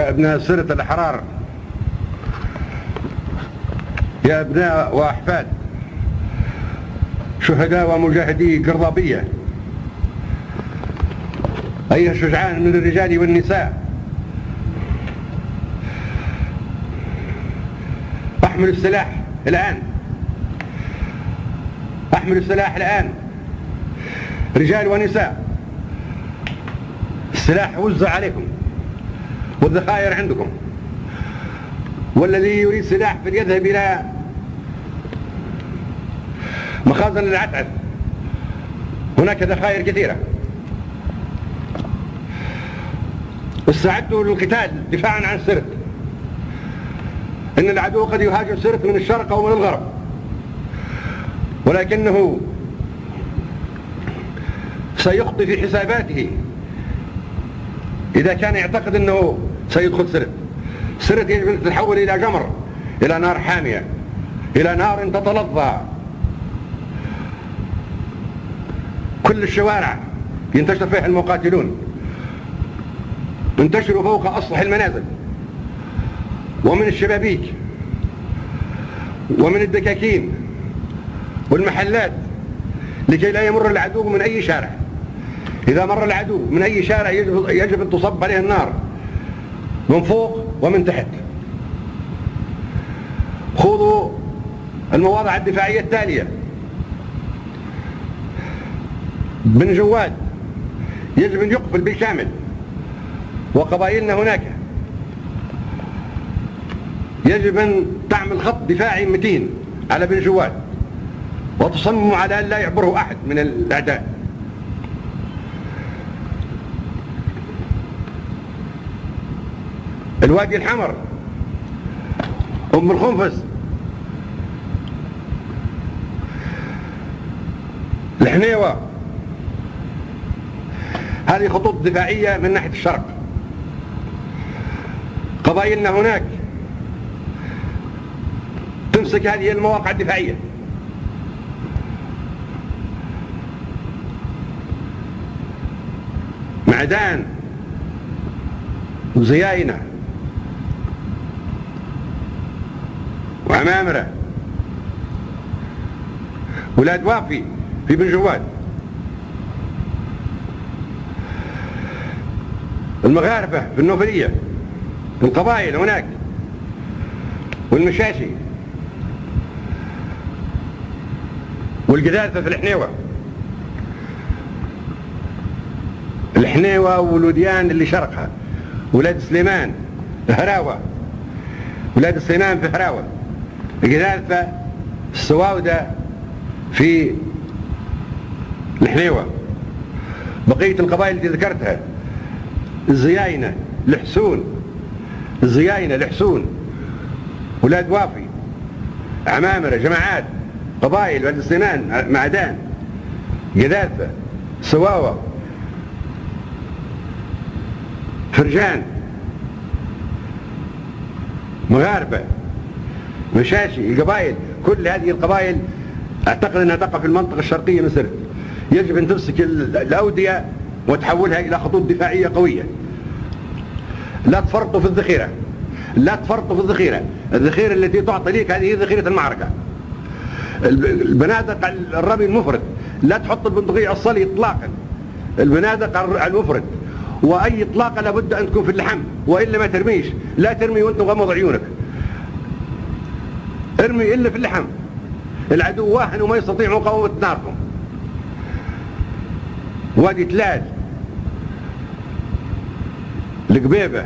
يا أبناء سرة الأحرار، يا أبناء وأحفاد شهداء ومجاهدي قرضابية، أيها الشجعان من الرجال والنساء، احملوا السلاح الآن، احملوا السلاح الآن رجال ونساء. السلاح وزع عليكم والذخائر عندكم، والذي يريد سلاح فليذهب إلى مخازن العتعة، هناك ذخائر كثيرة. استعدوا للقتال دفاعا عن سرت، إن العدو قد يهاجم سرت من الشرق أو من الغرب، ولكنه سيخطئ في حساباته إذا كان يعتقد أنه سيدخل سرت. سرت يجب أن تتحول إلى جمر، إلى نار حامية، إلى نار تتلظى. كل الشوارع ينتشر فيها المقاتلون، انتشروا فوق أسطح المنازل ومن الشبابيك ومن الدكاكين والمحلات، لكي لا يمر العدو من أي شارع. إذا مر العدو من أي شارع يجب أن تصب عليه النار من فوق ومن تحت. خذوا المواضع الدفاعية التالية: بن جواد يجب أن يقفل بالكامل، وقبائلنا هناك يجب أن تعمل خط دفاعي متين على بن جواد، وتصمم على أن لا يعبره أحد من الأعداء. الوادي الحمر، أم الخنفس، الحنيوة، هذه خطوط دفاعية من ناحية الشرق. قبائلنا هناك تمسك هذه المواقع الدفاعية. معدان وزياينة وعمامرة، ولاد وافي في بن جواد، المغارفة في النوفلية، القبائل هناك، والمشاشي، والقذافة في الحنيوة والوديان اللي شرقها، ولاد سليمان هراوة، ولاد سليمان في هراوة، القذافة السواودة في الحنيوة، بقية القبائل التي ذكرتها، الزياينة، الحسون، الزياينة، الحسون، ولاد وافي، عمامرة، جماعات، قبائل، ولاد سليمان، معدان، قذافة، سواوة، فرجان، مغاربة، مشاشي، القبائل. كل هذه القبائل أعتقد أنها تقع في المنطقة الشرقية من سرت. يجب أن تمسك الأودية وتحولها إلى خطوط دفاعية قوية. لا تفرطوا في الذخيرة، لا تفرطوا في الذخيرة. الذخيرة التي تعطي لك هذه هي ذخيرة المعركة. البنادق الرمي المفرط، لا تحط البندقية على الصلي إطلاقا. البنادق المفرط، وأي إطلاقة لابد أن تكون في اللحم، وإلا ما ترميش. لا ترمي وأنت مغمض عيونك، ارمي إلا في اللحم. العدو واهن وما يستطيع مقاومة ناركم. وادي تلال، القبيبة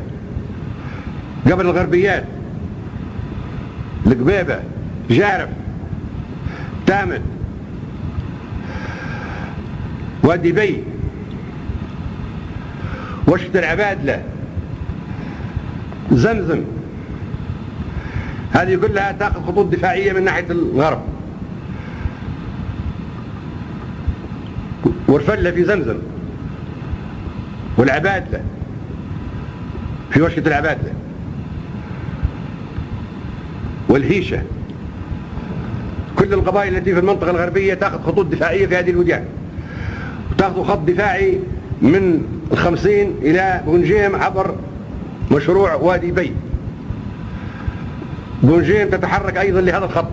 قبل الغربيات، القبيبة، جارف، تامد، وادي بي، وشت العبادلة، زمزم. هذه كلها تأخذ خطوط دفاعية من ناحية الغرب. ورفلة في زمزم، والعبادلة في وشة العبادلة، والهيشة. كل القبائل التي في المنطقة الغربية تأخذ خطوط دفاعية في هذه الوديان، وتأخذ خط دفاعي من 50 إلى بونجيم عبر مشروع وادي بي. بونجيم تتحرك أيضا لهذا الخط.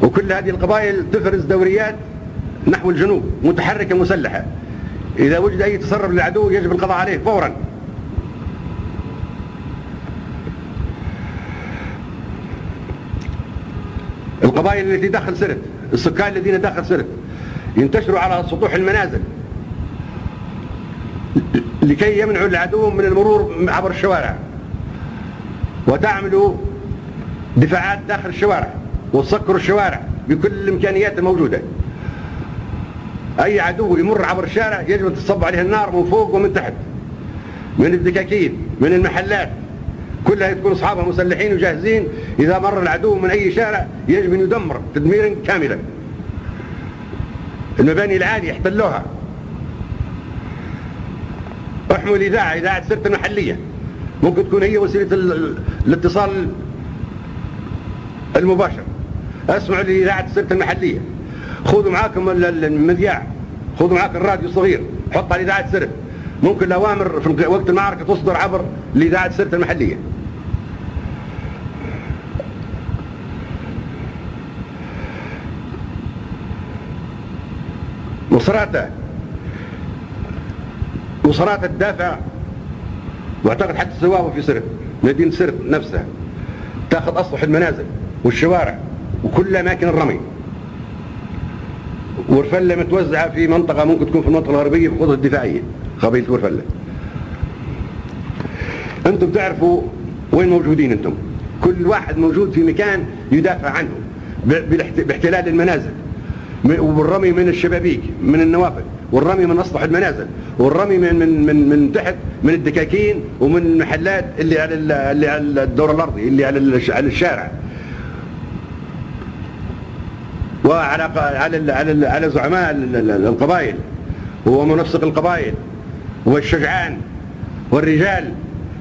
وكل هذه القبائل تفرز دوريات نحو الجنوب متحركة مسلحة. إذا وجد أي تسرب للعدو يجب القضاء عليه فورا. القبائل التي داخل سرت، السكان الذين داخل سرت ينتشروا على سطوح المنازل لكي يمنعوا العدو من المرور عبر الشوارع، وتعملوا دفاعات داخل الشوارع وتسكروا الشوارع بكل الإمكانيات الموجودة. أي عدو يمر عبر الشارع يجب أن تصب عليه النار من فوق ومن تحت، من الدكاكين، من المحلات، كلها تكون أصحابها مسلحين وجاهزين. إذا مر العدو من أي شارع يجب أن يدمر تدميرا كاملا. المباني العالية يحتلوها. احموا الإذاعة، إذاعة سرت المحلية، ممكن تكون هي وسيلة الاتصال المباشر. اسمعوا لإذاعة سرت المحلية، خذوا معاكم المذياع، خذوا معاكم الراديو الصغير، حط على إذاعة سرت. ممكن الأوامر في وقت المعركة تصدر عبر لإذاعة سرت المحلية. مصرات الدافع، واعتقد حتى السواوة في سرت، مدينة سرت نفسها تاخذ أسطح المنازل والشوارع وكل أماكن الرمي. ورفلة متوزعة في منطقة ممكن تكون في المنطقة الغربية في الخطوط الدفاعية، قبيلة ورفلة. أنتم تعرفوا وين موجودين أنتم، كل واحد موجود في مكان يدافع عنه باحتلال المنازل والرمي من الشبابيك من النوافذ، والرمي من أسطح المنازل، والرمي من تحت من الدكاكين ومن المحلات اللي على الدور الأرضي اللي على الشارع، وعلى على زعماء القبائل ومنسق القبائل والشجعان والرجال،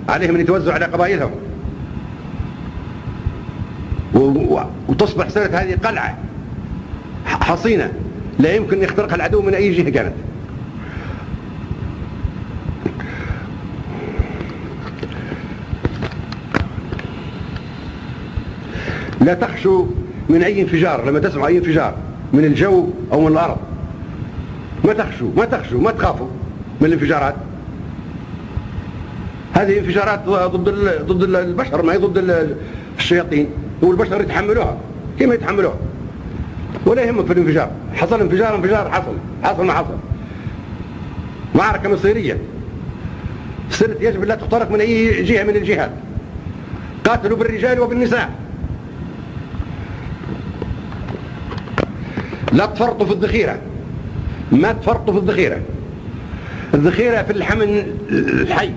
عليهم أن يتوزعوا على قبائلهم، وتصبح سرت هذه قلعة حصينة لا يمكن أن يخترقها العدو من أي جهة كانت. لا تخشوا من أي انفجار. لما تسمعوا أي انفجار من الجو أو من الأرض ما تخشوا ما تخافوا من الانفجارات. هذه انفجارات ضد البشر، ما هي ضد الشياطين، والبشر يتحملوها كما يتحملوها، ولا يهمك في الانفجار. حصل انفجار حصل ما حصل. معركة مصيرية سرت يجب لا تخترق من أي جهة من الجهات. قاتلوا بالرجال وبالنساء، لا تفرطوا في الذخيرة، ما تفرطوا في الذخيرة. الذخيرة في اللحم الحي،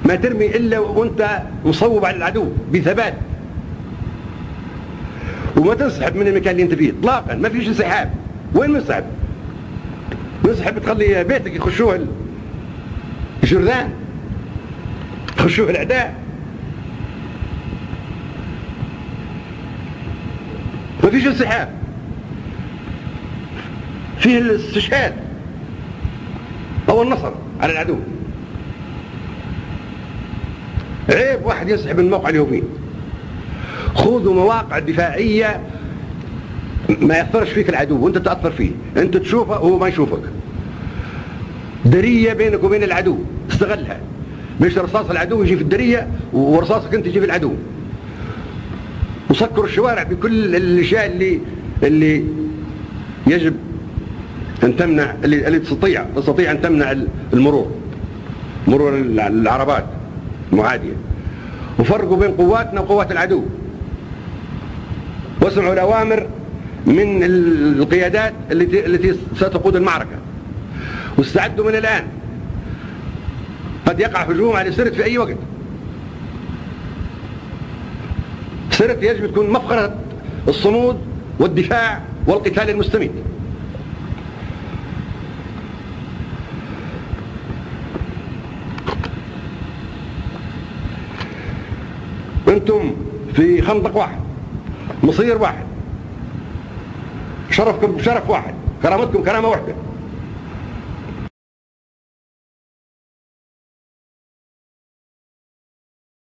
ما ترمي إلا وأنت مصوب على العدو بثبات، وما تنسحب من المكان اللي أنت فيه إطلاقا. ما فيش انسحاب. وين منسحب؟ منسحب تخلي بيتك يخشوه الجرذان، يخشوه الأعداء. ما فيش انسحاب، فيه الاستشهاد أو النصر على العدو. عيب واحد ينسحب من الموقع اللي هو فيه. خذوا مواقع دفاعية ما يأثرش فيك العدو وانت تأثر فيه، انت تشوفه وهو ما يشوفك. درية بينك وبين العدو استغلها، مش رصاص العدو يجي في الدرية ورصاصك انت يجي في العدو. وسكروا الشوارع بكل الاشياء اللي يجب ان تمنع، اللي تستطيع ان تمنع مرور العربات المعادية. وفرقوا بين قواتنا وقوات العدو، واسمعوا الأوامر من القيادات التي ستقود المعركة، واستعدوا من الآن. قد يقع هجوم على سرت في أي وقت. سرت يجب تكون مفخرة الصمود والدفاع والقتال المستميت. انتم في خندق واحد، مصير واحد، شرفكم شرف واحد، كرامتكم كرامة واحدة.